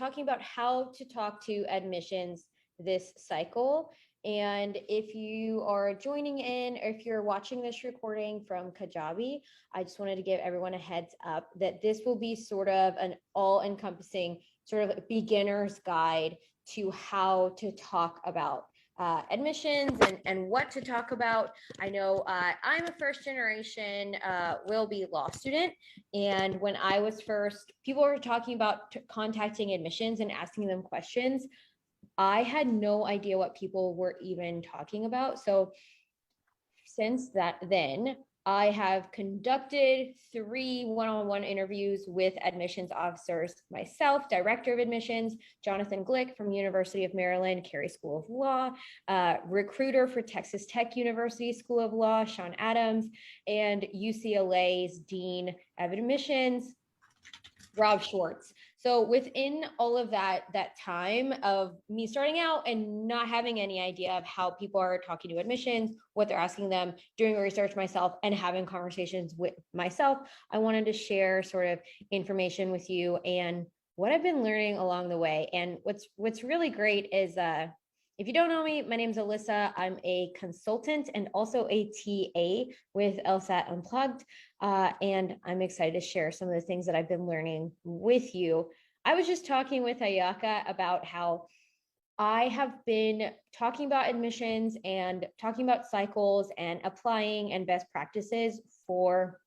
talking about how to talk to admissions this cycle. And if you are joining in, or if you're watching this recording from Kajabi, I just wanted to give everyone a heads up that this will be sort of an all-encompassing sort of beginner's guide to how to talk about admissions and what to talk about. I know I'm a first generation will be law student. And when I was first, people were talking about contacting admissions and asking them questions. I had no idea what people were even talking about. So since then, I have conducted 3 one-on-one interviews with admissions officers myself, Director of Admissions, Jonathan Glick from University of Maryland, Carey School of Law, recruiter for Texas Tech University School of Law, Sean Adams, and UCLA's Dean of Admissions, Rob Schwartz. So within all of that time of me starting out and not having any idea of how people are talking to admissions, what they're asking them, doing research myself and having conversations with myself, I wanted to share sort of information with you and what I've been learning along the way. And what's really great is if you don't know me, my name is Alyssa. I'm a consultant and also a TA with LSAT Unplugged. And I'm excited to share some of the things that I've been learning with you. I was just talking with Ayaka about how I have been talking about admissions and talking about cycles and applying and best practices for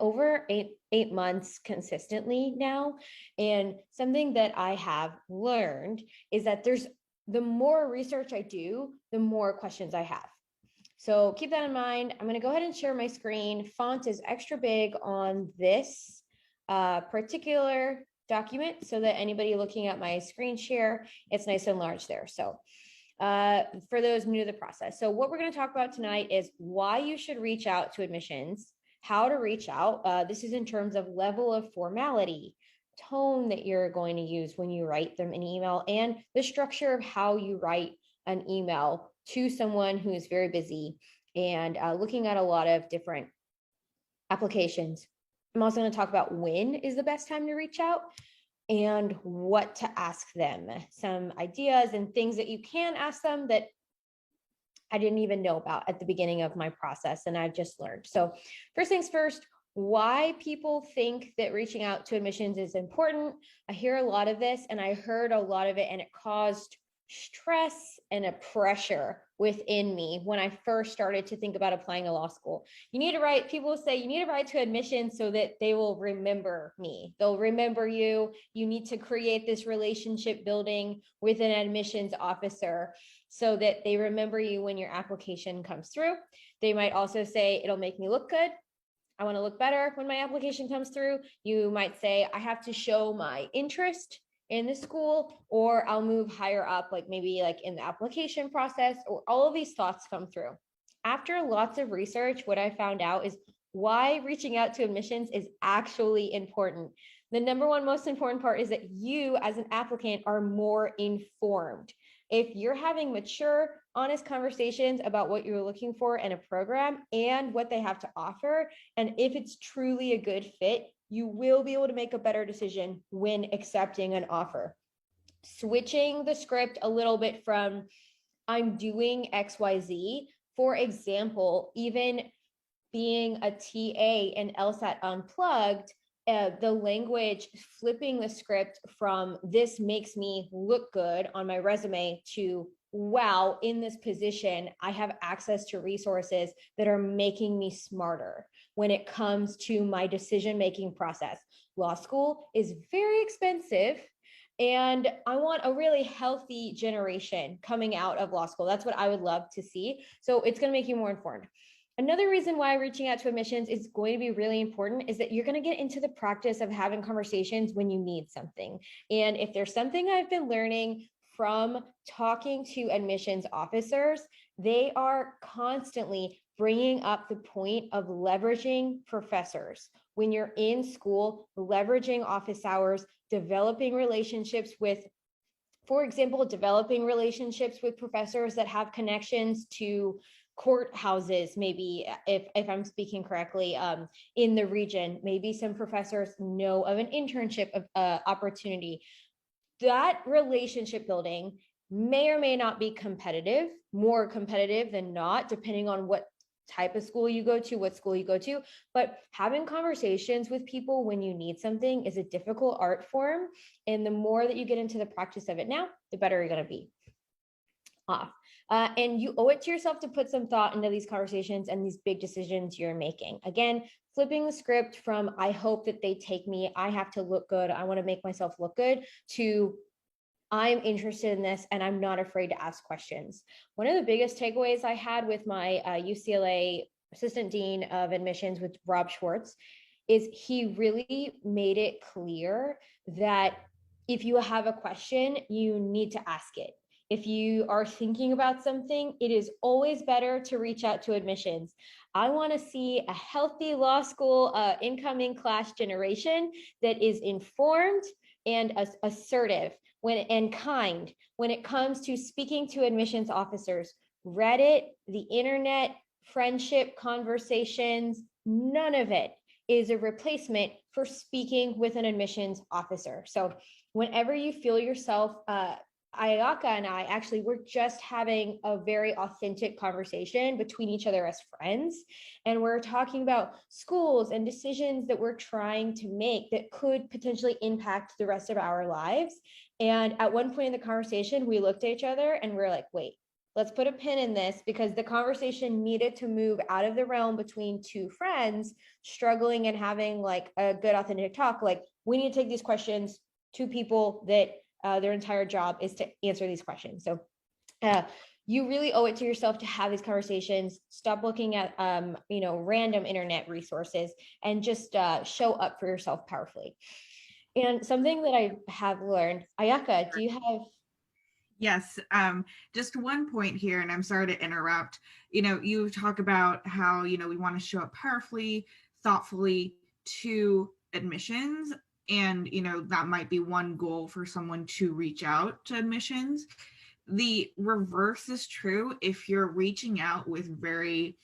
over eight months consistently now. And something that I have learned is that the more research I do, the more questions I have. So keep that in mind. I'm going to go ahead and share my screen. Font is extra big on this particular document so that anybody looking at my screen share, it's nice and large there. So for those new to the process. So what we're going to talk about tonight is why you should reach out to admissions, how to reach out. This is in terms of level of formality, tone that you're going to use when you write them an email, and the structure of how you write an email to someone who is very busy and looking at a lot of different applications. I'm also going to talk about when is the best time to reach out and what to ask them, some ideas and things that you can ask them that I didn't even know about at the beginning of my process and I've just learned. So first things first, why people think that reaching out to admissions is important. I hear a lot of this and I heard a lot of it and it caused stress and a pressure within me when I first started to think about applying to law school. People say you need to write to admissions so that they will remember me. They'll remember you. You need to create this relationship building with an admissions officer so that they remember you when your application comes through. They might also say it'll make me look good. I want to look better when my application comes through. You might say, I have to show my interest in the school, or I'll move higher up, like maybe like in the application process, or all of these thoughts come through. After lots of research, what I found out is why reaching out to admissions is actually important. The number one most important part is that you as an applicant are more informed. If you're having mature, honest conversations about what you're looking for in a program and what they have to offer, and if it's truly a good fit, you will be able to make a better decision when accepting an offer. Switching the script a little bit from I'm doing XYZ, for example, even being a TA in LSAT Unplugged, the language, flipping the script from this makes me look good on my resume to wow, in this position, I have access to resources that are making me smarter when it comes to my decision-making process. Law school is very expensive, and I want a really healthy generation coming out of law school. That's what I would love to see. So it's going to make you more informed. Another reason why reaching out to admissions is going to be really important is that you're going to get into the practice of having conversations when you need something. And if there's something I've been learning from talking to admissions officers, they are constantly bringing up the point of leveraging professors. When you're in school, leveraging office hours, developing relationships with, for example, developing relationships with professors that have connections to courthouses, maybe if I'm speaking correctly, in the region. Maybe some professors know of an internship opportunity. that relationship building may or may not be competitive, more competitive than not, depending on what type of school you go to, what school you go to. But having conversations with people when you need something is a difficult art form. And the more that you get into the practice of it now, the better you're going to be off. And you owe it to yourself to put some thought into these conversations and these big decisions you're making. Again, flipping the script from I hope that they take me, I have to look good, I want to make myself look good, to I'm interested in this and I'm not afraid to ask questions. One of the biggest takeaways I had with my UCLA Assistant Dean of Admissions with Rob Schwartz is he really made it clear that if you have a question, you need to ask it. If you are thinking about something, it is always better to reach out to admissions. I want to see a healthy law school incoming class generation that is informed and assertive and kind when it comes to speaking to admissions officers. Reddit, the internet, friendship conversations, none of it is a replacement for speaking with an admissions officer. So whenever you feel yourself, Ayaka and I actually were just having a very authentic conversation between each other as friends. And we're talking about schools and decisions that we're trying to make that could potentially impact the rest of our lives. And at one point in the conversation, we looked at each other and we're like, wait, let's put a pin in this, because the conversation needed to move out of the realm between two friends struggling and having like a good authentic talk. Like, we need to take these questions to people that their entire job is to answer these questions. So you really owe it to yourself to have these conversations. Stop looking at random internet resources and just show up for yourself powerfully. And something that I have learned, Ayaka, do you have? Yes, just one point here, and I'm sorry to interrupt. You talk about how, we want to show up powerfully, thoughtfully to admissions. And, that might be one goal for someone to reach out to admissions. The reverse is true if you're reaching out with very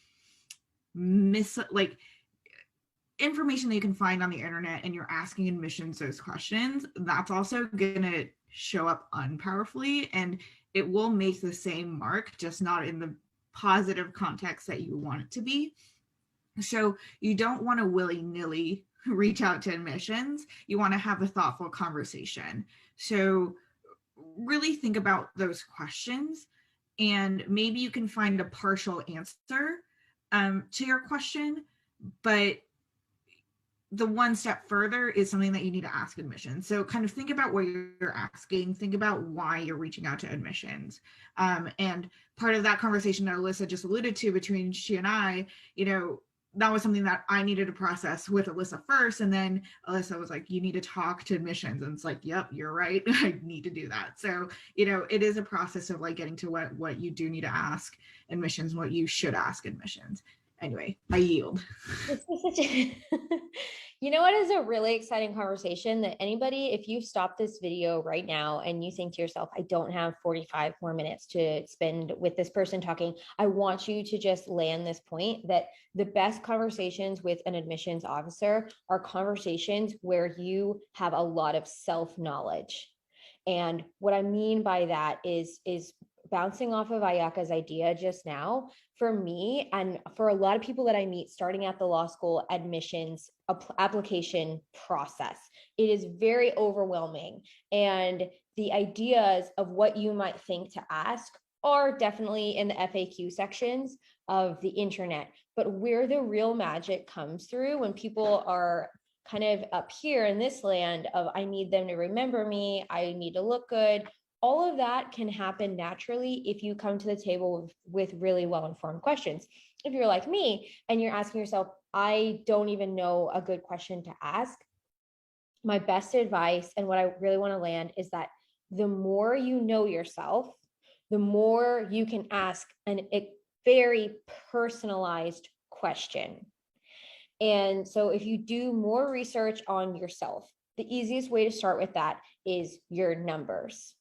information that you can find on the internet and you're asking admissions those questions. That's also going to show up unpowerfully, and it will make the same mark, just not in the positive context that you want it to be. So you don't want to willy-nilly reach out to admissions. You want to have a thoughtful conversation. So really think about those questions, and maybe you can find a partial answer to your question, but the one step further is something that you need to ask admissions. So kind of think about what you're asking, think about why you're reaching out to admissions. And part of that conversation that Alyssa just alluded to between she and I, that was something that I needed to process with Alyssa first. And then Alyssa was like, you need to talk to admissions. And it's like, yep, you're right. I need to do that. So, it is a process of like getting to what you do need to ask admissions, what you should ask admissions. Anyway, I yield. You know what is a really exciting conversation that anybody, if you stop this video right now and you think to yourself, I don't have 45 more minutes to spend with this person talking, I want you to just land this point that the best conversations with an admissions officer are conversations where you have a lot of self-knowledge. And what I mean by that is bouncing off of Ayaka's idea just now, for me and for a lot of people that I meet starting at the law school admissions application process, it is very overwhelming. And the ideas of what you might think to ask are definitely in the FAQ sections of the internet. But where the real magic comes through, when people are kind of up here in this land of I need them to remember me, I need to look good, all of that can happen naturally if you come to the table with really well-informed questions. If you're like me and you're asking yourself, I don't even know a good question to ask, my best advice and what I really want to land is that the more you know yourself, the more you can ask a very personalized question. And so if you do more research on yourself, the easiest way to start with that is your numbers.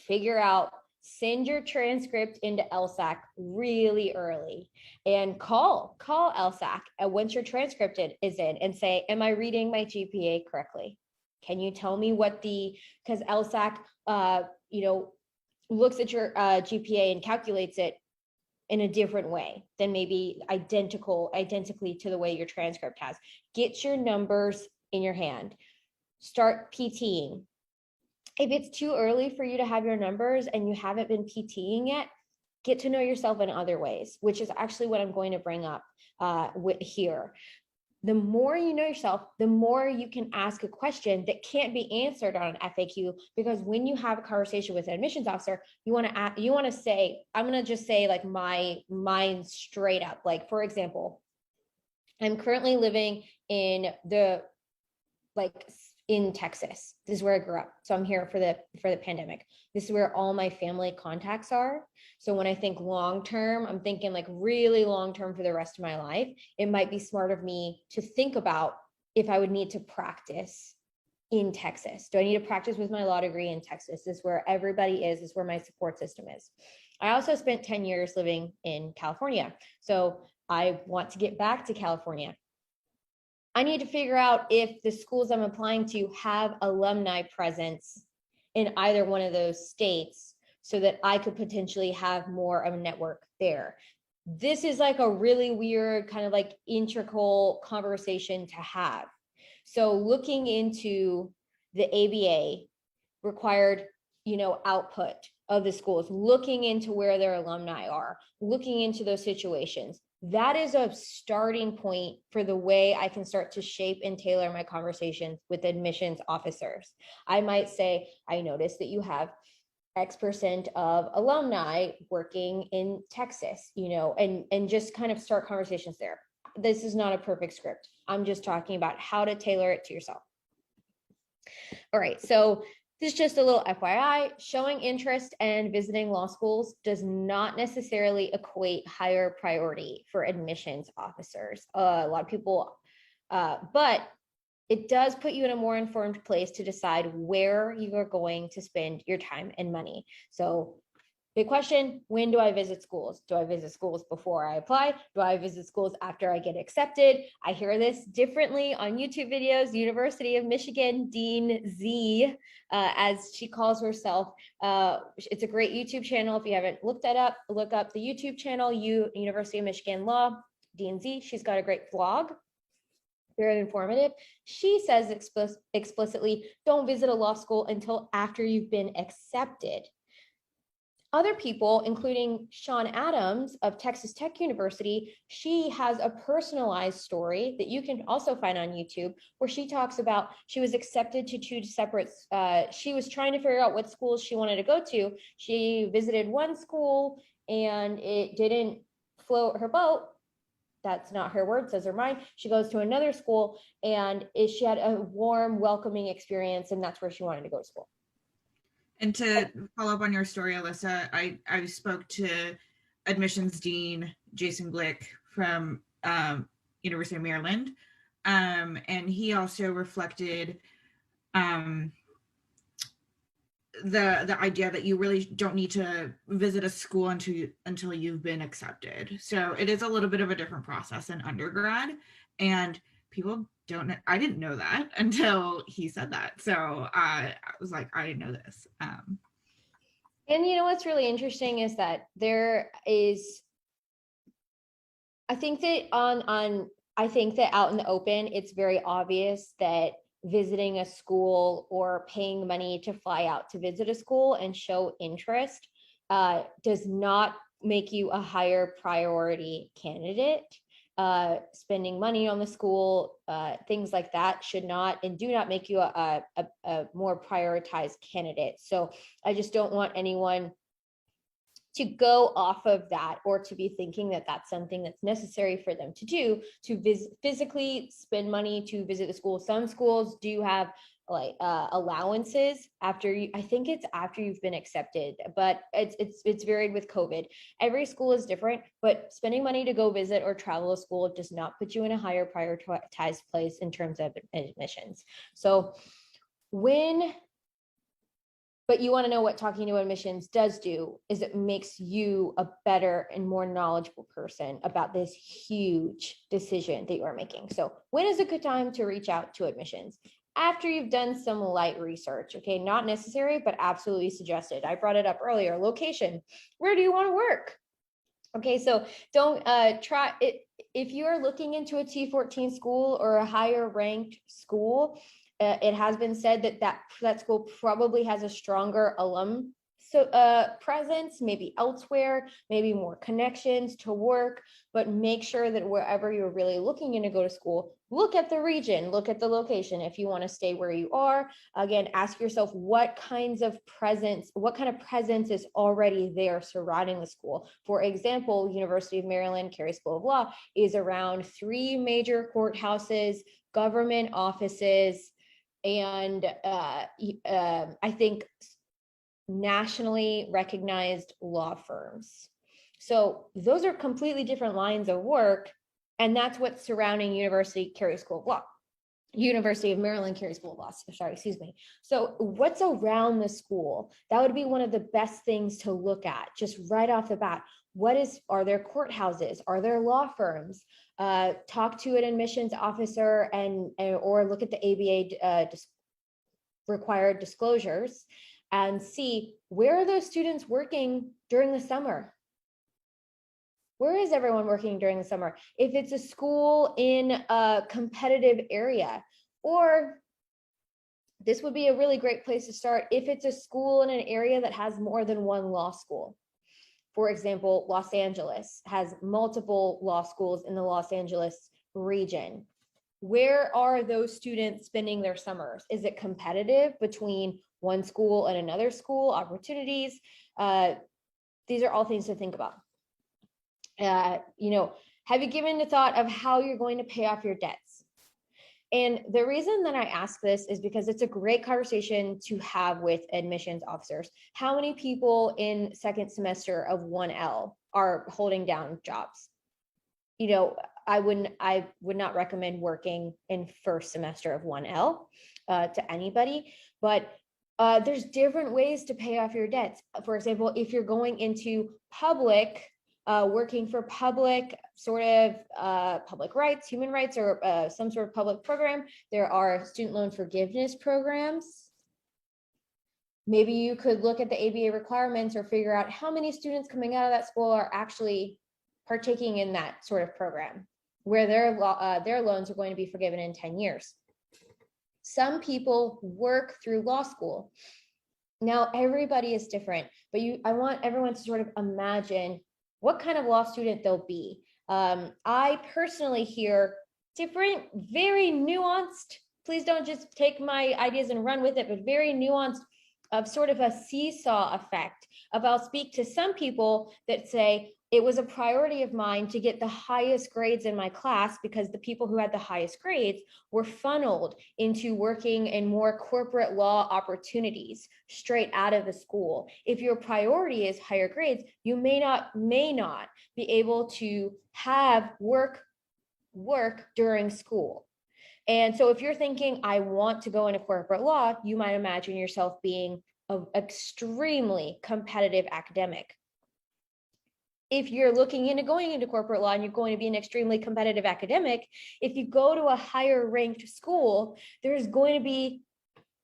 Figure out, send your transcript into LSAC really early and call LSAC once your transcript is in and say, am I reading my GPA correctly? Can you tell me what because LSAC, looks at your GPA and calculates it in a different way than maybe identically to the way your transcript has. Get your numbers in your hand. Start PTing. If it's too early for you to have your numbers and you haven't been PTing yet, get to know yourself in other ways, which is actually what I'm going to bring up here. The more you know yourself, the more you can ask a question that can't be answered on an FAQ, because when you have a conversation with an admissions officer, you want to say, I'm going to just say like my mind straight up. Like, for example, I'm currently living in in Texas. This is where I grew up. So I'm here for the pandemic. This is where all my family contacts are. So when I think long-term, I'm thinking like really long-term for the rest of my life. It might be smart of me to think about if I would need to practice in Texas. Do I need to practice with my law degree in Texas? This is where everybody is. This is where my support system is. I also spent 10 years living in California. So I want to get back to California. I need to figure out if the schools I'm applying to have alumni presence in either one of those states so that I could potentially have more of a network there. This is like a really weird kind of like integral conversation to have. So looking into the ABA required, output of the schools, looking into where their alumni are, looking into those situations. That is a starting point for the way I can start to shape and tailor my conversations with admissions officers. I might say, I noticed that you have X% of alumni working in Texas, and just kind of start conversations there. This is not a perfect script. I'm just talking about how to tailor it to yourself. All right, so this is just a little FYI. Showing interest and visiting law schools does not necessarily equate higher priority for admissions officers. A lot of people, but it does put you in a more informed place to decide where you are going to spend your time and money. So big question, when do I visit schools? Do I visit schools before I apply? Do I visit schools after I get accepted? I hear this differently on YouTube videos. University of Michigan Dean Z, as she calls herself. It's a great YouTube channel. If you haven't looked that up, look up the YouTube channel, University of Michigan Law, Dean Z. She's got a great vlog. Very informative. She says explicitly, don't visit a law school until after you've been accepted. Other people, including Sean Adams of Texas Tech University, she has a personalized story that you can also find on YouTube, where she talks about she was accepted to two separate, she was trying to figure out what schools she wanted to go to. She visited one school and it didn't float her boat. That's not her words, those are mine. She goes to another school and she had a warm, welcoming experience, and that's where she wanted to go to school. And to follow up on your story, Alyssa, I spoke to admissions dean Jason Glick from University of Maryland, and he also reflected the idea that you really don't need to visit a school until you've been accepted. So it is a little bit of a different process in undergrad, and people don't know. I didn't know that until he said that. So I was like, I didn't know this. And what's really interesting is that there is, I think that out in the open, it's very obvious that visiting a school or paying money to fly out to visit a school and show interest does not make you a higher priority candidate. Spending money on the school, things like that should not and do not make you a more prioritized candidate. So I just don't want anyone to go off of that, or to be thinking that that's something that's necessary for them to do, to physically spend money to visit the school. Some schools do have like allowances after I think it's after you've been accepted, but it's varied with COVID. Every school is different, but spending money to go visit or travel a school does not put you in a higher prioritized place in terms of admissions. So but you want to know what talking to admissions does do is it makes you a better and more knowledgeable person about this huge decision that you are making. So when is a good time to reach out to admissions? after you've done some light research. Okay, not necessary, but absolutely suggested. I brought it up earlier. Location. Where do you want to work? Okay, so don't try it. If you are looking into a T14 school or a higher ranked school, it has been said that that school probably has a stronger alum presence, maybe elsewhere, maybe more connections to work, but make sure that wherever you're really looking in to go to school, look at the region, look at the location. If you want to stay where you are, again, ask yourself what kind of presence is already there surrounding the school. For example, University of Maryland Carey School of Law is around 3 major courthouses, government offices, and I think nationally recognized law firms. So those are completely different lines of work, and that's what's surrounding University Carey School of Law. University of Maryland Carey School of Law, sorry, excuse me. So what's around the school? That would be one of the best things to look at just right off the bat. Are there courthouses? Are there law firms? Talk to an admissions officer or look at the ABA required disclosures and see where are those students working during the summer. Where is everyone working during the summer? If it's a school in a competitive area, or this would be a really great place to start if it's a school in an area that has more than one law school. For example, Los Angeles has multiple law schools in the Los Angeles region. Where are those students spending their summers? Is it competitive between one school and another school? Opportunities? These are all things to think about. Have you given the thought of how you're going to pay off your debts? And the reason that I ask this is because it's a great conversation to have with admissions officers. How many people in second semester of 1L are holding down jobs? I would not recommend working in first semester of 1L to anybody, but there's different ways to pay off your debts. For example, if you're going into public, working for public public rights, human rights, or some sort of public program, there are student loan forgiveness programs. Maybe you could look at the ABA requirements or figure out how many students coming out of that school are actually partaking in that sort of program where their loans are going to be forgiven in 10 years. Some people work through law school. Now, everybody is different, but I want everyone to sort of imagine what kind of law student they'll be. I personally hear different, very nuanced, please don't just take my ideas and run with it, but very nuanced of sort of a seesaw effect. I'll speak to some people that say, it was a priority of mine to get the highest grades in my class because the people who had the highest grades were funneled into working in more corporate law opportunities straight out of the school. If your priority is higher grades, you may not be able to have work during school. And so if you're thinking, I want to go into corporate law, you might imagine yourself being an extremely competitive academic. If you're looking into going into corporate law and you're going to be an extremely competitive academic, if you go to a higher ranked school, there's going to be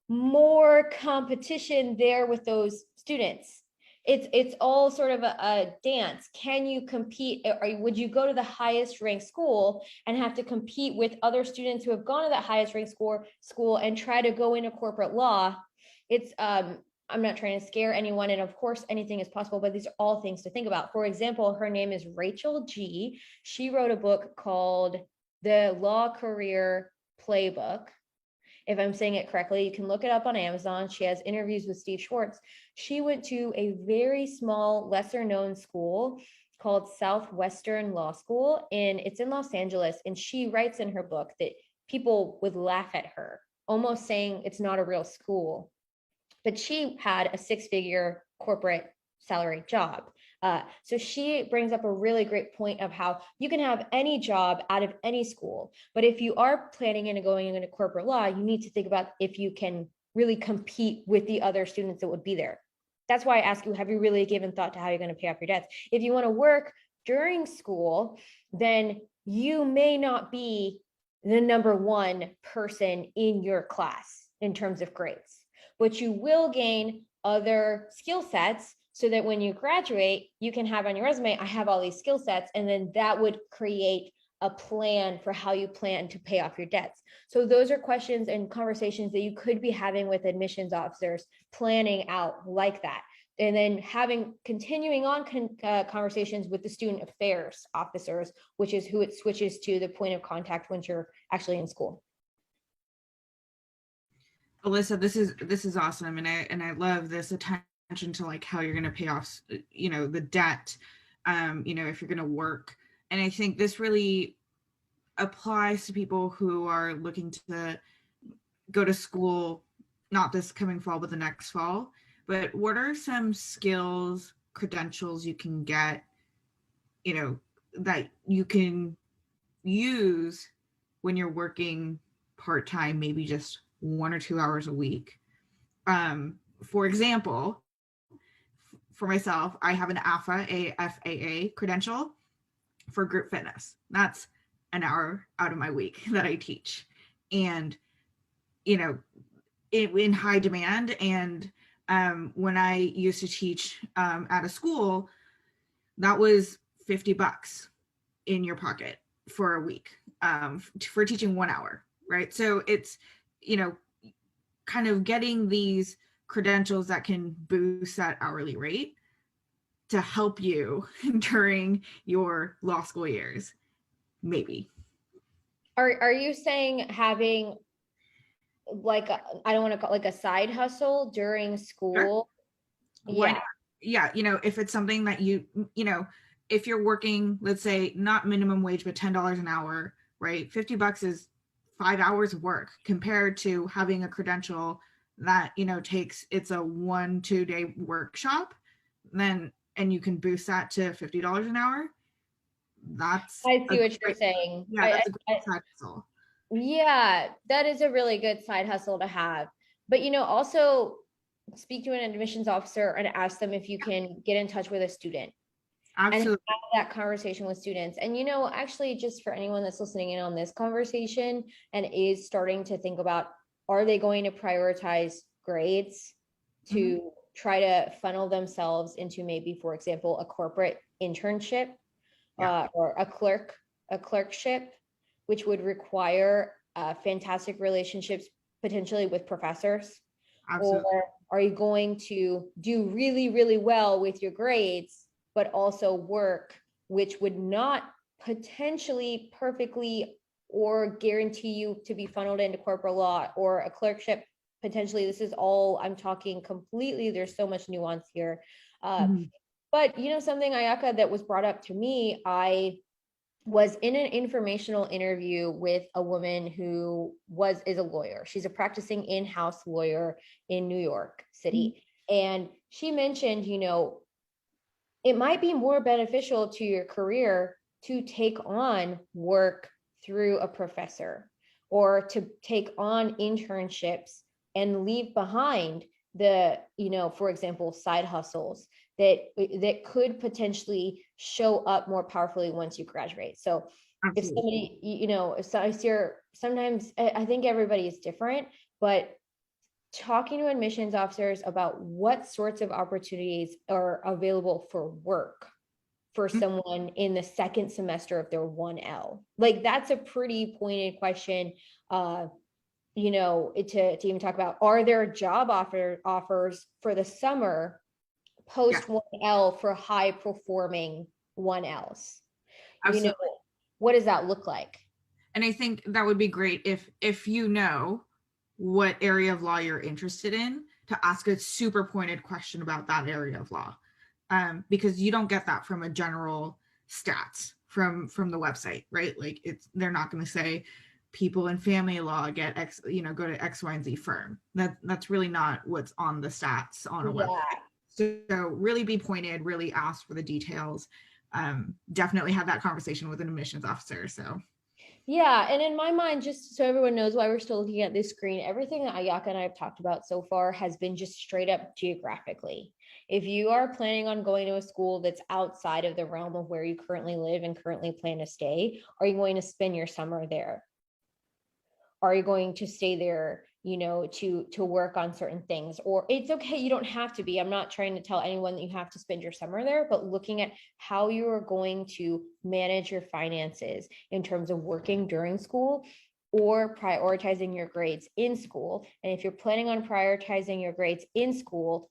more competition there with those students. It's all sort of a dance. Can you compete, or would you go to the highest ranked school and have to compete with other students who have gone to that highest ranked school and try to go into corporate law? It's I'm not trying to scare anyone, and of course anything is possible, but these are all things to think about. For example, her name is Rachel G. She wrote a book called The Law Career Playbook. If I'm saying it correctly, you can look it up on Amazon. She has interviews with Steve Schwartz. She went to a very small, lesser known school called Southwestern Law School, and it's in Los Angeles. And she writes in her book that people would laugh at her, almost saying it's not a real school. But she had a 6-figure corporate salary job. So she brings up a really great point of how you can have any job out of any school. But if you are planning into going into corporate law, you need to think about if you can really compete with the other students that would be there. That's why I ask you, have you really given thought to how you're going to pay off your debts? If you want to work during school, then you may not be the number one person in your class in terms of grades, but you will gain other skill sets so that when you graduate, you can have on your resume, I have all these skill sets, and then that would create a plan for how you plan to pay off your debts. So those are questions and conversations that you could be having with admissions officers, planning out like that. And then continuing on conversations with the student affairs officers, which is who it switches to the point of contact when you're actually in school. Alyssa, this is awesome, and I love this attention to like how you're going to pay off, the debt, if you're going to work. And I think this really applies to people who are looking to go to school, not this coming fall, but the next fall. But what are some skills, credentials you can get, that you can use when you're working part-time, maybe just 1 or 2 hours a week? For example, for myself, I have an AFAA credential for group fitness. That's an hour out of my week that I teach. And, in high demand. And when I used to teach at a school, that was $50 in your pocket for a week for teaching 1 hour, right? So it's, kind of getting these credentials that can boost that hourly rate to help you during your law school years, maybe. Are you saying having like I don't want to call like a side hustle during school? Sure. Yeah. If it's something that if you're working, let's say not minimum wage, but $10 an hour, right? $50 is 5 hours of work compared to having a credential that, it's a 1-2 day workshop, and you can boost that to $50 an hour. I see what you're saying. Yeah, that's a great side hustle. Yeah, that is a really good side hustle to have. But also speak to an admissions officer and ask them if you can get in touch with a student. Absolutely. And have that conversation with students. And actually, just for anyone that's listening in on this conversation and is starting to think about, are they going to prioritize grades to try to funnel themselves into maybe, for example, a corporate internship or a clerkship, which would require fantastic relationships potentially with professors? Absolutely. Or are you going to do really, really well with your grades, but also work, which would not potentially perfectly or guarantee you to be funneled into corporate law or a clerkship? Potentially, this is all I'm talking completely. There's so much nuance here. But something, Ayaka, that was brought up to me, I was in an informational interview with a woman who is a lawyer. She's a practicing in-house lawyer in New York City. And she mentioned, it might be more beneficial to your career to take on work through a professor or to take on internships and leave behind the, for example, side hustles that could potentially show up more powerfully once you graduate. So absolutely. If somebody, sometimes I think everybody is different, but talking to admissions officers about what sorts of opportunities are available for work for someone in the second semester of their 1L. Like that's a pretty pointed question, to even talk about, are there job offers for the summer post 1L for high performing 1Ls? What does that look like? And I think that would be great if what area of law you're interested in, to ask a super pointed question about that area of law, because you don't get that from a general stats from the website, right? Like they're not going to say people in family law get X, go to X, Y, and Z firm. That's really not what's on the stats on a website. So really be pointed, really ask for the details. Definitely have that conversation with an admissions officer. So. Yeah, and in my mind, just so everyone knows why we're still looking at this screen, everything that Ayaka and I have talked about so far has been just straight up geographically. If you are planning on going to a school that's outside of the realm of where you currently live and currently plan to stay, are you going to spend your summer there? are you going to stay there, to work on certain things? Or it's okay, you don't have to be. I'm not trying to tell anyone that you have to spend your summer there, but looking at how you are going to manage your finances in terms of working during school or prioritizing your grades in school. And if you're planning on prioritizing your grades in school,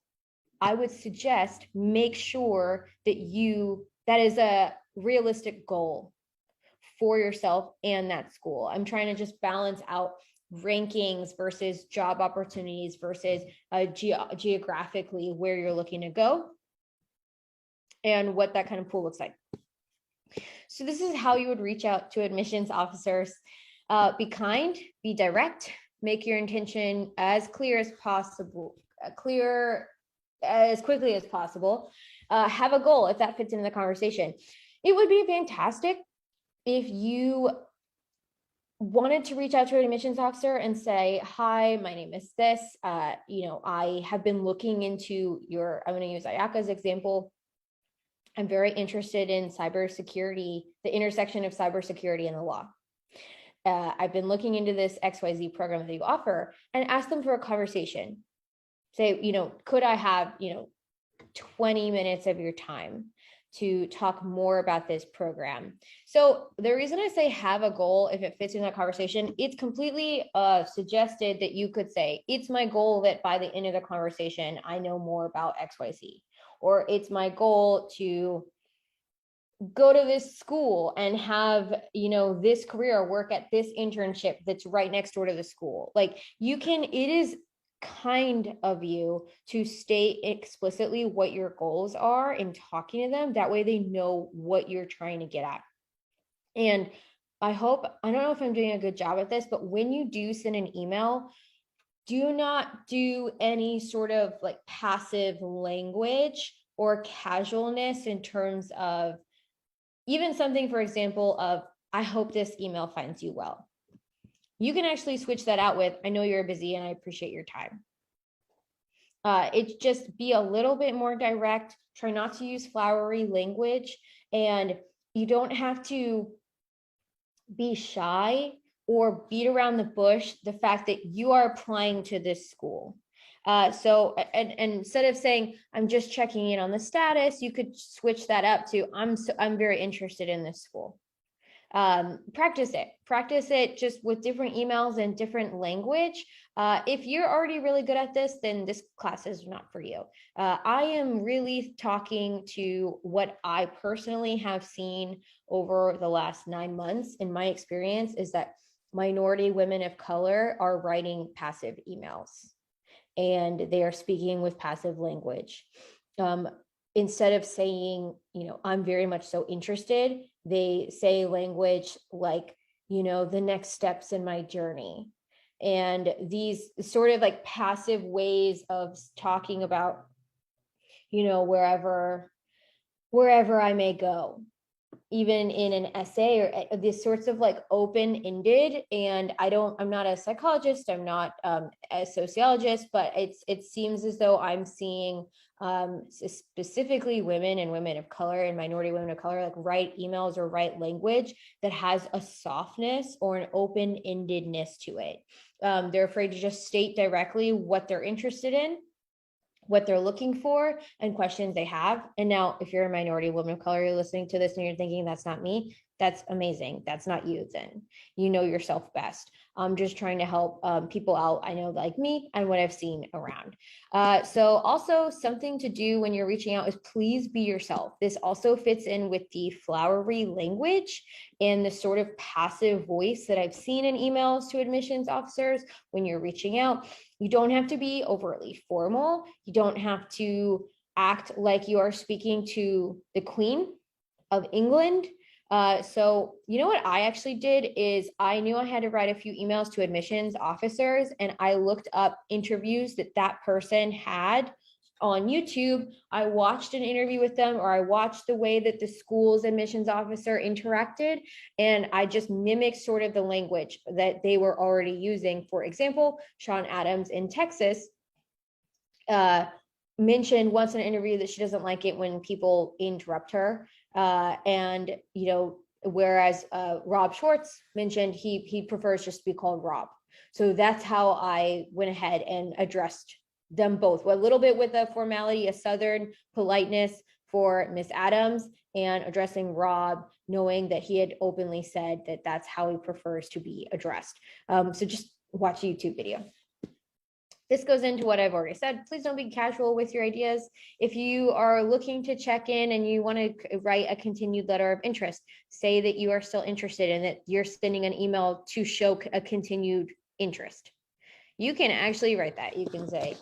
I would suggest make sure that that is a realistic goal for yourself and that school. I'm trying to just balance out rankings versus job opportunities versus geographically where you're looking to go and what that kind of pool looks like. So this is how you would reach out to admissions officers. Be kind, be direct, make your intention as clear as possible, clear as quickly as possible. Have a goal if that fits into the conversation. It would be fantastic if you wanted to reach out to an admissions officer and say, hi, my name is this, I have been looking into I'm going to use Ayaka's example. I'm very interested in cybersecurity, the intersection of cybersecurity and the law. I've been looking into this XYZ program that you offer, and ask them for a conversation. Say, could I have, 20 minutes of your time to talk more about this program? So the reason I say have a goal, if it fits in that conversation, it's completely suggested that you could say, it's my goal that by the end of the conversation, I know more about XYZ, or it's my goal to go to this school and have, this career, work at this internship that's right next door to the school. Like it is kind of you to state explicitly what your goals are in talking to them. That way they know what you're trying to get at. And I don't know if I'm doing a good job at this, but when you do send an email, do not do any sort of like passive language or casualness in terms of even something, for example, of, I hope this email finds you well. You can actually switch that out with, I know you're busy and I appreciate your time. It's just be a little bit more direct. Try not to use flowery language, and you don't have to be shy or beat around the bush the fact that you are applying to this school. So instead of saying, I'm just checking in on the status, you could switch that up to, I'm very interested in this school. Practice it just with different emails and different language. If you're already really good at this, then this class is not for you. I am really talking to what I personally have seen over the last 9 months. In my experience is that minority women of color are writing passive emails, and they are speaking with passive language. Instead of saying, I'm very much so interested, they say language like, the next steps in my journey. And these sort of like passive ways of talking about, wherever I may go, even in an essay, or these sorts of like open-ended. And I'm not a psychologist, I'm not a sociologist, but it seems as though I'm seeing specifically women and women of color and minority women of color like write emails or write language that has a softness or an open-endedness to it. They're afraid to just state directly what they're interested in, what they're looking for, and questions they have. And now, if you're a minority woman of color, you're listening to this and you're thinking, that's not me, that's amazing. That's not you then. You know yourself best. I'm just trying to help people out, I know, like me and what I've seen around. So also something to do when you're reaching out is please be yourself. This also fits in with the flowery language and the sort of passive voice that I've seen in emails to admissions officers when you're reaching out. You don't have to be overtly formal. You don't have to act like you are speaking to the Queen of England. So you know what I actually did is I knew I had to write a few emails to admissions officers, and I looked up interviews that person had on YouTube. I watched an interview with them, or I watched the way that the school's admissions officer interacted, and I just mimicked sort of the language that they were already using. For example, Sean Adams in Texas mentioned once in an interview that she doesn't like it when people interrupt her. Whereas Rob Schwartz mentioned he prefers just to be called Rob. So that's how I went ahead and addressed them both, a little bit with a formality, a Southern politeness for Miss Adams, and addressing Rob, knowing that he had openly said that that's how he prefers to be addressed. So just watch a YouTube video. This goes into what I've already said. Please don't be casual with your ideas. If you are looking to check in and you want to write a continued letter of interest, say that you are still interested and that you're sending an email to show a continued interest. You can actually write that. You can say,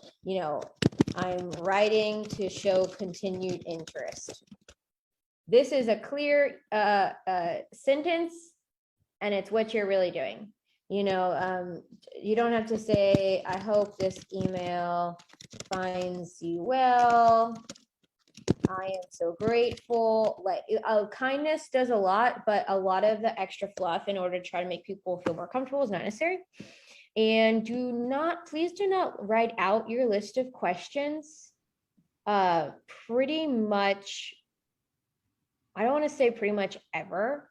I'm writing to show continued interest. This is a clear sentence, and it's what you're really doing. You don't have to say, I hope this email finds you well. I am so grateful. Like, kindness does a lot, but a lot of the extra fluff in order to try to make people feel more comfortable is not necessary. And please do not write out your list of questions. Pretty much, I don't want to say pretty much ever,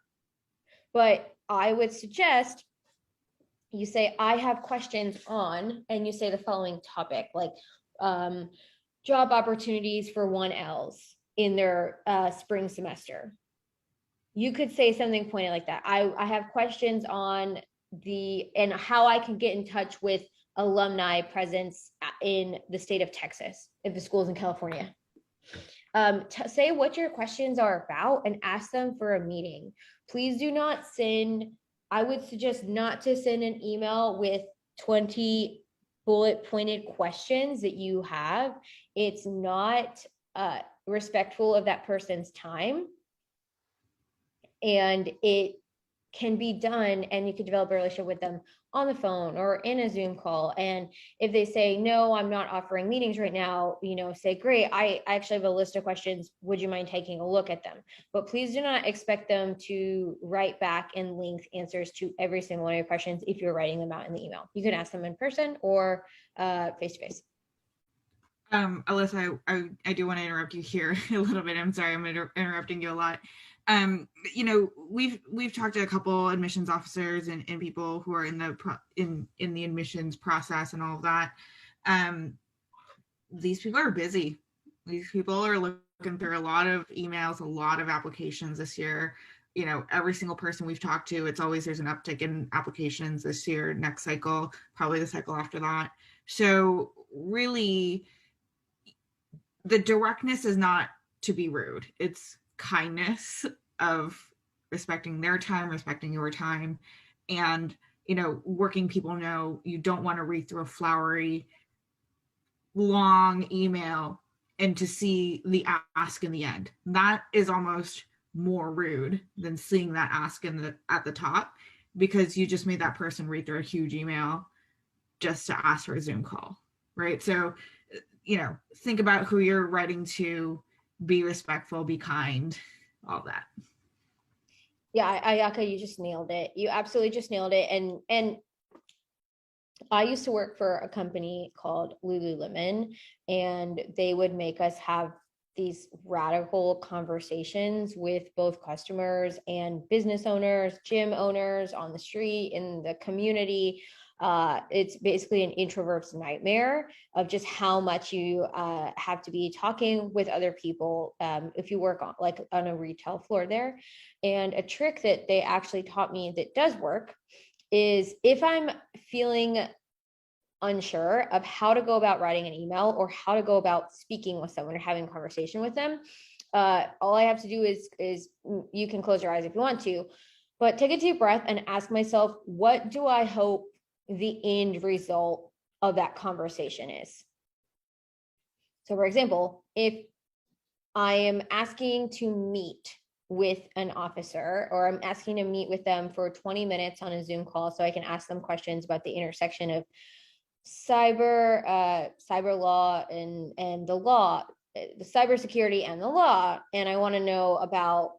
but I would suggest you say, I have questions on, and you say the following topic, like job opportunities for 1Ls in their spring semester. You could say something pointed like that. I have questions on and how I can get in touch with alumni presence in the state of Texas, if the school's in California. Say what your questions are about and ask them for a meeting. Please do not I would suggest not to send an email with 20 bullet pointed questions that you have. It's not respectful of that person's time. And it can be done, and you can develop a relationship with them on the phone or in a Zoom call. And if they say, no, I'm not offering meetings right now, say, great, I actually have a list of questions. Would you mind taking a look at them? But please do not expect them to write back in length answers to every single one of your questions if you're writing them out in the email. You can ask them in person or face-to-face. Alyssa, I do want to interrupt you here a little bit. I'm sorry, I'm interrupting you a lot. We've talked to a couple admissions officers and people who are in the admissions process and all of that. These people are busy. These people are looking through a lot of emails, a lot of applications this year. Every single person we've talked to, it's always there's an uptick in applications this year, next cycle, probably the cycle after that. So really, the directness is not to be rude. It's kindness of respecting their time, respecting your time, and working people know you don't want to read through a flowery, long email and to see the ask in the end. That is almost more rude than seeing that ask at the top, because you just made that person read through a huge email just to ask for a Zoom call, right? So, think about who you're writing to, be respectful, be kind, all that. Yeah, Ayaka, you just nailed it. You absolutely just nailed it. And I used to work for a company called Lululemon, and they would make us have these radical conversations with both customers and business owners, gym owners on the street, in the community. It's basically an introvert's nightmare of just how much you have to be talking with other people if you work on a retail floor there. And a trick that they actually taught me that does work is, if I'm feeling unsure of how to go about writing an email or how to go about speaking with someone or having a conversation with them, all I have to do is you can close your eyes if you want to, but take a deep breath and ask myself, what do I hope the end result of that conversation is? So for example, if I am asking to meet with an officer, or I'm asking to meet with them for 20 minutes on a Zoom call so I can ask them questions about the intersection of cyber law and the law, the cybersecurity and the law, and I want to know about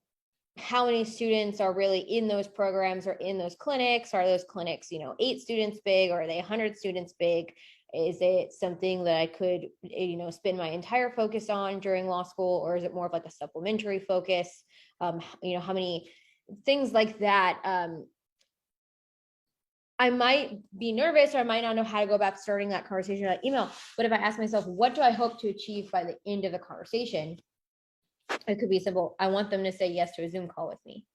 how many students are really in those programs or in those clinics. Are those clinics 8 students big, or are they 100 students big? Is it something that I could spend my entire focus on during law school, or is it more of like a supplementary focus? How many things like that. I might be nervous or I might not know how to go about starting that conversation or that email. But if I ask myself, what do I hope to achieve by the end of the conversation? It could be simple. I want them to say yes to a Zoom call with me.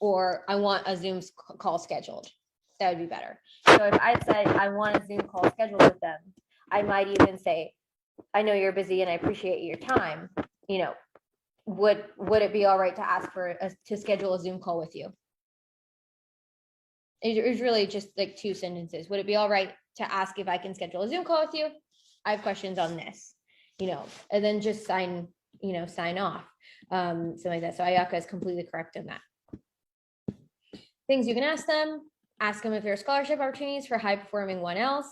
Or I want a Zoom call scheduled. That would be better. So if I said I want a Zoom call scheduled with them, I might even say, I know you're busy and I appreciate your time. You know, would it be all right to ask to schedule a Zoom call with you? It was really just like 2 sentences. Would it be all right to ask if I can schedule a Zoom call with you? I have questions on this, and then just sign off, something like that. So Ayaka is completely correct in that. Things you can ask them if there are scholarship opportunities for high performing 1Ls.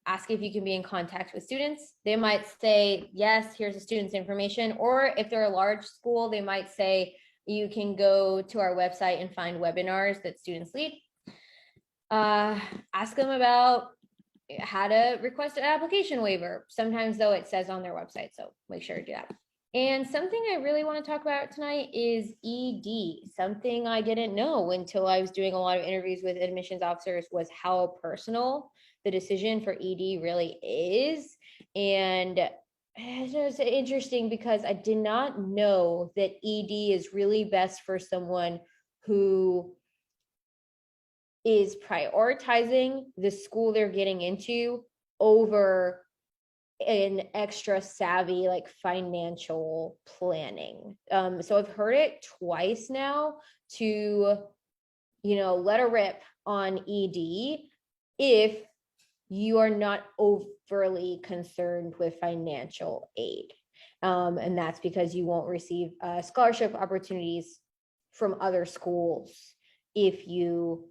Ask if you can be in contact with students. They might say, yes, here's the student's information. Or if they're a large school, they might say, you can go to our website and find webinars that students lead. Ask them about how to request an application waiver. Sometimes though it says on their website, so make sure to do that. And something I really want to talk about tonight is ED. Something I didn't know until I was doing a lot of interviews with admissions officers was how personal the decision for ED really is. And it's just interesting because I did not know that ED is really best for someone who is prioritizing the school they're getting into over an extra savvy like financial planning. So I've heard it twice now to let a rip on ED if you are not overly concerned with financial aid, and that's because you won't receive scholarship opportunities from other schools if you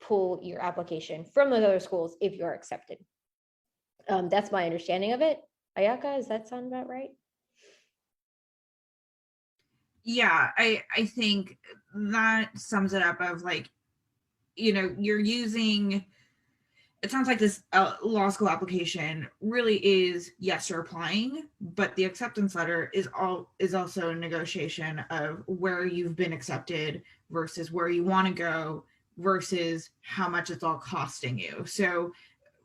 pull your application from those other schools if you're accepted. That's my understanding of it. Ayaka, does that sound about right? Yeah, I think that sums it up of like, you're using, it sounds like this law school application really is, yes, you're applying, but the acceptance letter is also a negotiation of where you've been accepted versus where you want to go versus how much it's all costing you. So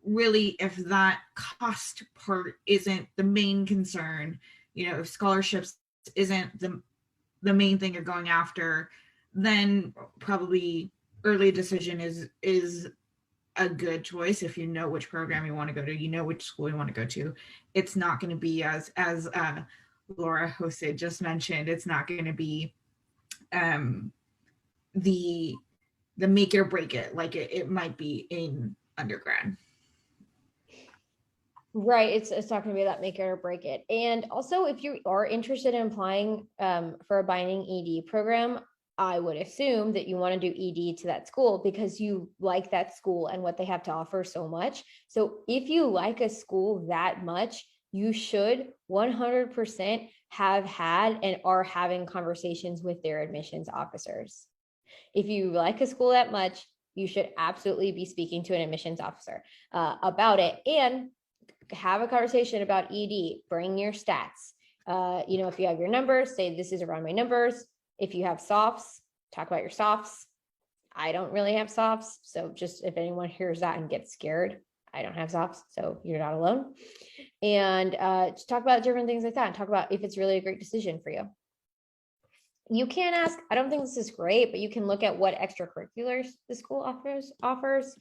really, if that cost part isn't the main concern, if scholarships isn't the main thing you're going after, then probably early decision is a good choice. If you know which program you want to go to, which school you want to go to, it's not going to be as Laura Jose just mentioned, it's not going to be the make it or break it like it might be in undergrad. Right. It's not going to be that make it or break it. And also, if you are interested in applying for a binding ED program, I would assume that you want to do ED to that school because you like that school and what they have to offer so much. So if you like a school that much, you should 100% have had and are having conversations with their admissions officers. If you like a school that much, you should absolutely be speaking to an admissions officer about it and have a conversation about ED. Bring your stats. If you have your numbers, say this is around my numbers. If you have softs, talk about your softs. I don't really have softs, so just if anyone hears that and gets scared, I don't have softs, so you're not alone. And just talk about different things like that and talk about if it's really a great decision for you. You can ask, I don't think this is great, but you can look at what extracurriculars the school offers,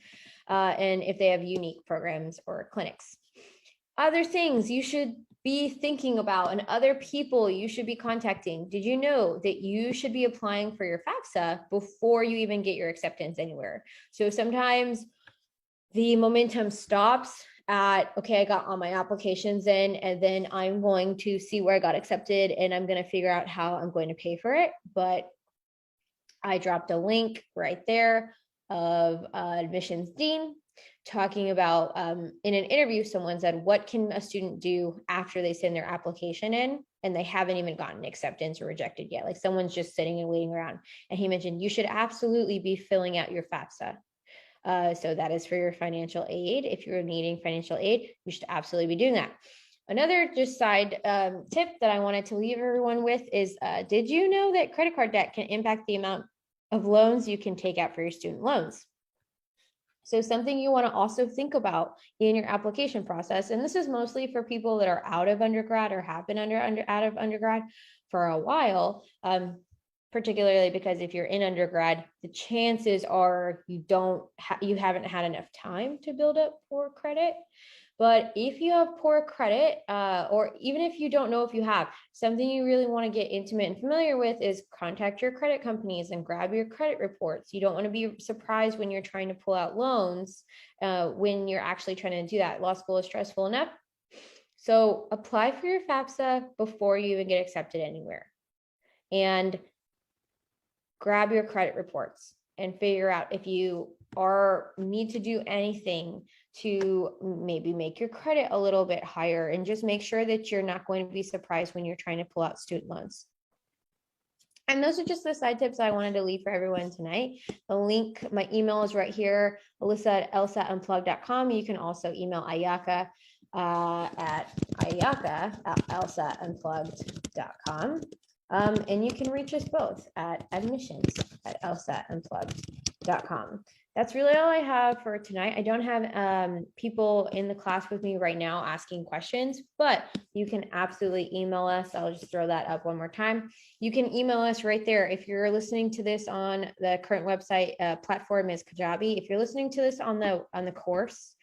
and if they have unique programs or clinics. Other things you should be thinking about and other people you should be contacting. Did you know that you should be applying for your FAFSA before you even get your acceptance anywhere? So sometimes the momentum stops at, okay, I got all my applications in, and then I'm going to see where I got accepted and I'm going to figure out how I'm going to pay for it. But I dropped a link right there of admissions dean talking about in an interview, someone said, what can a student do after they send their application in and they haven't even gotten acceptance or rejected yet? Like someone's just sitting and waiting around. And he mentioned you should absolutely be filling out your FAFSA. So that is for your financial aid. If you're needing financial aid, you should absolutely be doing that. Another just side tip that I wanted to leave everyone with is, did you know that credit card debt can impact the amount of loans you can take out for your student loans? So something you want to also think about in your application process, and this is mostly for people that are out of undergrad or have been out of undergrad for a while, particularly because if you're in undergrad, the chances are you haven't had enough time to build up poor credit. But if you have poor credit, or even if you don't know if you have, something you really want to get intimate and familiar with is contact your credit companies and grab your credit reports. You don't want to be surprised when you're trying to pull out loans when you're actually trying to do that. Law school is stressful enough. So apply for your FAFSA before you even get accepted anywhere. And grab your credit reports and figure out if you need to do anything to maybe make your credit a little bit higher, and just make sure that you're not going to be surprised when you're trying to pull out student loans. And those are just the side tips I wanted to leave for everyone tonight. The link, my email is right here, Alyssa@LSATunplugged.com. You can also email Ayaka at lsatunplugged.com. And you can reach us both at admissions@lsatunplugged.com. That's really all I have for tonight. I don't have people in the class with me right now asking questions, but you can absolutely email us. I'll just throw that up one more time. You can email us right there. If you're listening to this on the current website platform is Kajabi. If you're listening to this on the course,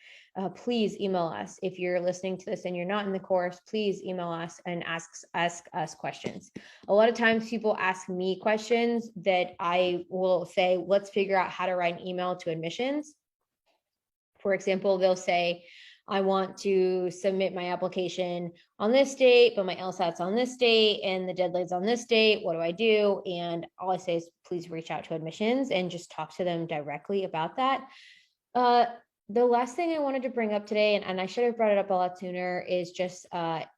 please email us. If you're listening to this and you're not in the course, please email us and ask us questions. A lot of times people ask me questions that I will say, let's figure out how to write an email to admissions. For example, they'll say, I want to submit my application on this date, but my LSAT's on this date and the deadline's on this date. What do I do? And all I say is, please reach out to admissions and just talk to them directly about that. The last thing I wanted to bring up today, and I should have brought it up a lot sooner, is just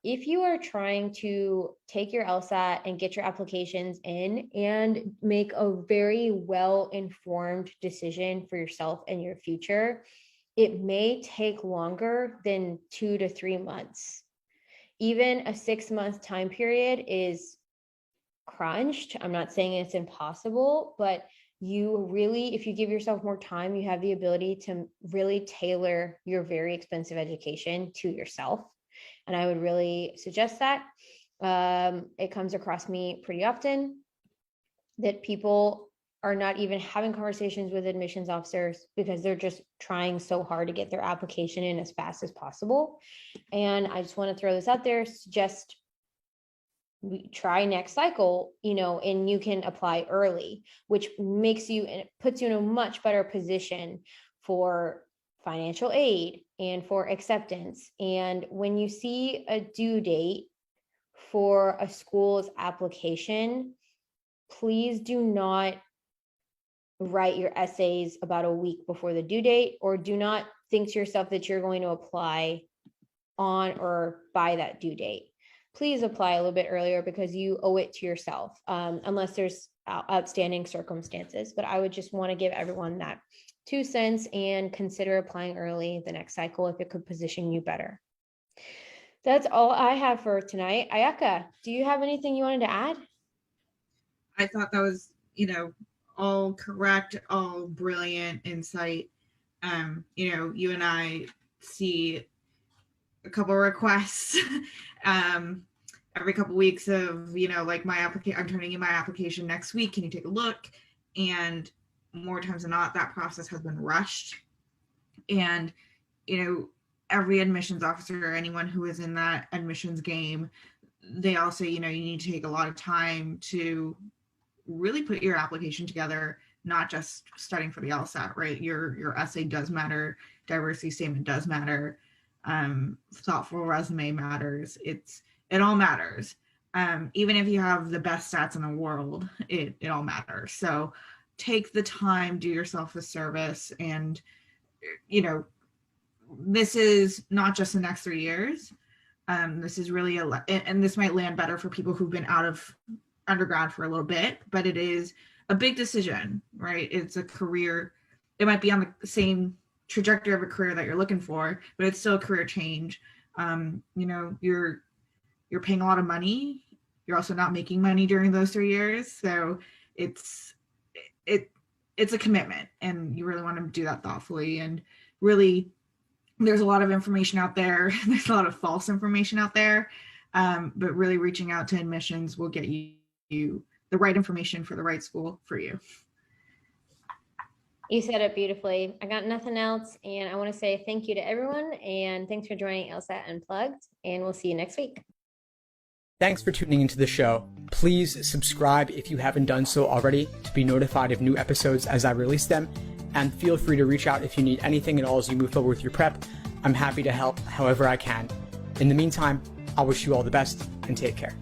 if you are trying to take your LSAT and get your applications in and make a very well-informed decision for yourself and your future, it may take longer than 2 to 3 months. Even a 6-month time period is crunched. I'm not saying it's impossible, but if you give yourself more time, you have the ability to really tailor your very expensive education to yourself. And I would really suggest that. It comes across me pretty often that people are not even having conversations with admissions officers because they're just trying so hard to get their application in as fast as possible. And I just want to throw this out there, suggest try next cycle, and you can apply early, which makes you and puts you in a much better position for financial aid and for acceptance. And when you see a due date for a school's application, please do not write your essays about a week before the due date, or do not think to yourself that you're going to apply on or by that due date. Please apply a little bit earlier because you owe it to yourself, unless there's outstanding circumstances. But I would just want to give everyone that 2 cents and consider applying early the next cycle if it could position you better. That's all I have for tonight. Ayaka, do you have anything you wanted to add? I thought that was, all correct, all brilliant insight. You and I see a couple of requests every couple of weeks of, like my application, I'm turning in my application next week. Can you take a look? And more times than not, that process has been rushed. And, every admissions officer or anyone who is in that admissions game, they all say, you need to take a lot of time to really put your application together, not just studying for the LSAT, right? Your essay does matter. Diversity statement does matter. Thoughtful resume matters. It all matters. Even if you have the best stats in the world, it all matters. So take the time, do yourself a service. And, this is not just the next 3 years. This is really and this might land better for people who've been out of undergrad for a little bit, but it is a big decision, right? It's a career. It might be on the same trajectory of a career that you're looking for, but it's still a career change. You're paying a lot of money. You're also not making money during those 3 years. So it's a commitment, and you really want to do that thoughtfully. And really, there's a lot of information out there. There's a lot of false information out there. But really reaching out to admissions will get you the right information for the right school for you. You said it beautifully. I got nothing else. And I want to say thank you to everyone. And thanks for joining LSAT Unplugged. And we'll see you next week. Thanks for tuning into the show. Please subscribe if you haven't done so already to be notified of new episodes as I release them. And feel free to reach out if you need anything at all as you move forward with your prep. I'm happy to help however I can. In the meantime, I'll wish you all the best and take care.